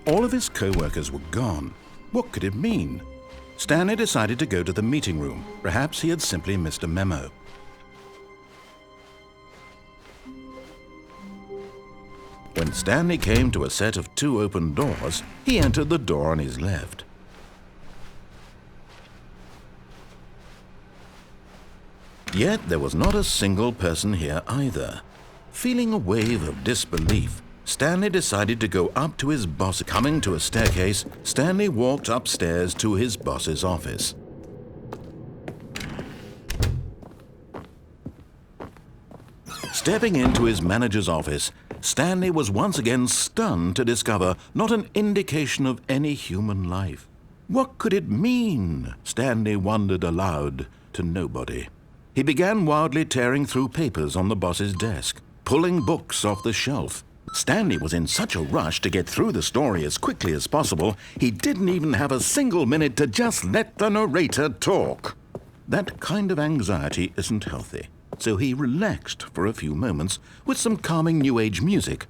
All of his co-workers were gone. What could it mean? Stanley decided to go to the meeting room. Perhaps he had simply missed a memo. When Stanley came to a set of 2 open doors, he entered the door on his left. Yet there was not a single person here either. Feeling a wave of disbelief, Stanley decided to go up to his boss. Coming to a staircase, Stanley walked upstairs to his boss's office. Stepping into his manager's office, Stanley was once again stunned to discover not an indication of any human life. What could it mean? Stanley wondered aloud to nobody. He began wildly tearing through papers on the boss's desk, pulling books off the shelf. Stanley was in such a rush to get through the story as quickly as possible, he didn't even have a single minute to just let the narrator talk. That kind of anxiety isn't healthy, so he relaxed for a few moments with some calming New Age music.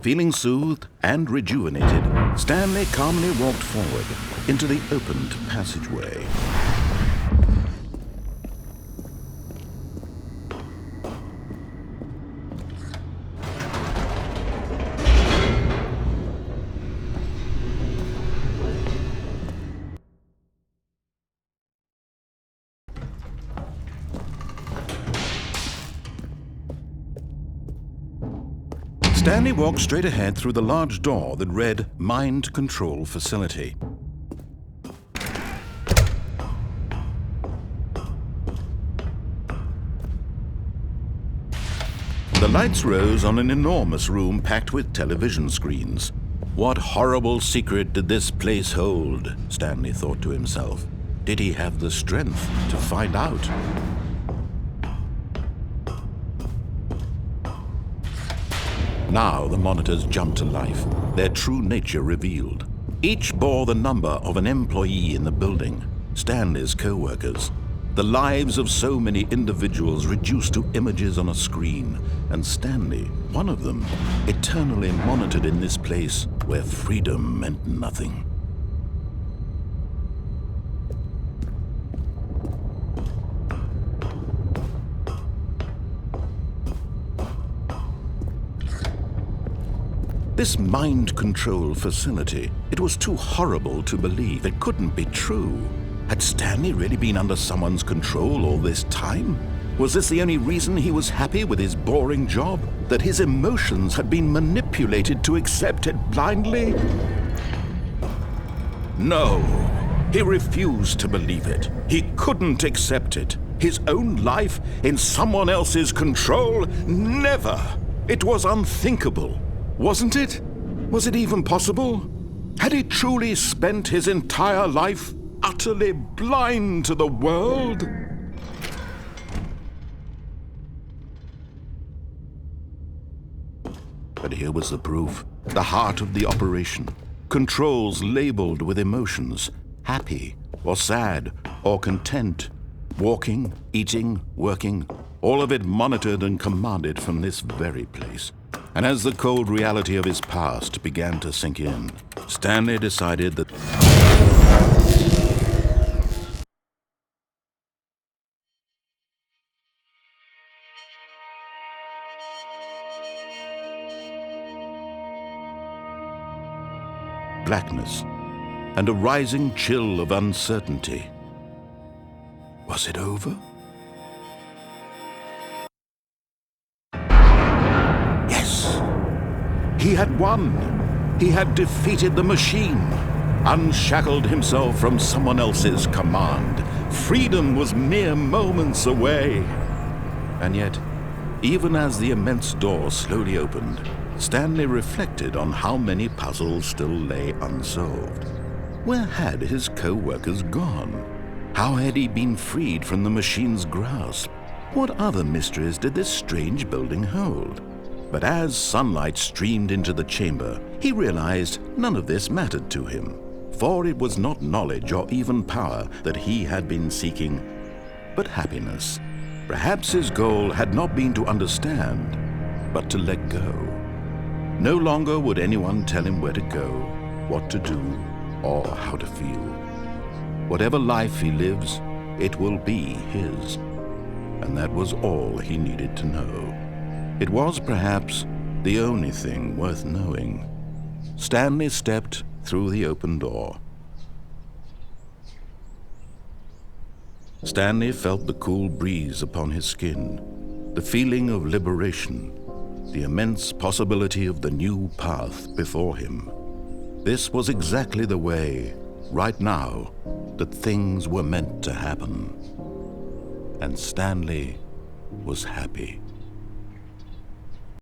Feeling soothed and rejuvenated, Stanley calmly walked forward into the opened passageway. Stanley walked straight ahead through the large door that read Mind Control Facility. The lights rose on an enormous room packed with television screens. What horrible secret did this place hold? Stanley thought to himself. Did he have the strength to find out? Now the monitors jumped to life, their true nature revealed. Each bore the number of an employee in the building, Stanley's co-workers. The lives of so many individuals reduced to images on a screen, and Stanley, one of them, eternally monitored in this place where freedom meant nothing. This mind control facility, it was too horrible to believe. It couldn't be true. Had Stanley really been under someone's control all this time? Was this the only reason he was happy with his boring job? That his emotions had been manipulated to accept it blindly? No, he refused to believe it. He couldn't accept it. His own life in someone else's control? Never! It was unthinkable. Wasn't it? Was it even possible? Had he truly spent his entire life utterly blind to the world? But here was the proof, the heart of the operation. Controls labeled with emotions, happy or sad or content. Walking, eating, working, all of it monitored and commanded from this very place. And as the cold reality of his past began to sink in, Stanley decided that blackness and a rising chill of uncertainty. Was it over? He had won. He had defeated the machine, unshackled himself from someone else's command. Freedom was mere moments away. And yet, even as the immense door slowly opened, Stanley reflected on how many puzzles still lay unsolved. Where had his co-workers gone? How had he been freed from the machine's grasp? What other mysteries did this strange building hold? But as sunlight streamed into the chamber, he realized none of this mattered to him. For it was not knowledge or even power that he had been seeking, but happiness. Perhaps his goal had not been to understand, but to let go. No longer would anyone tell him where to go, what to do, or how to feel. Whatever life he lives, it will be his. And that was all he needed to know. It was perhaps the only thing worth knowing. Stanley stepped through the open door. Stanley felt the cool breeze upon his skin, the feeling of liberation, the immense possibility of the new path before him. This was exactly the way, right now, that things were meant to happen. And Stanley was happy.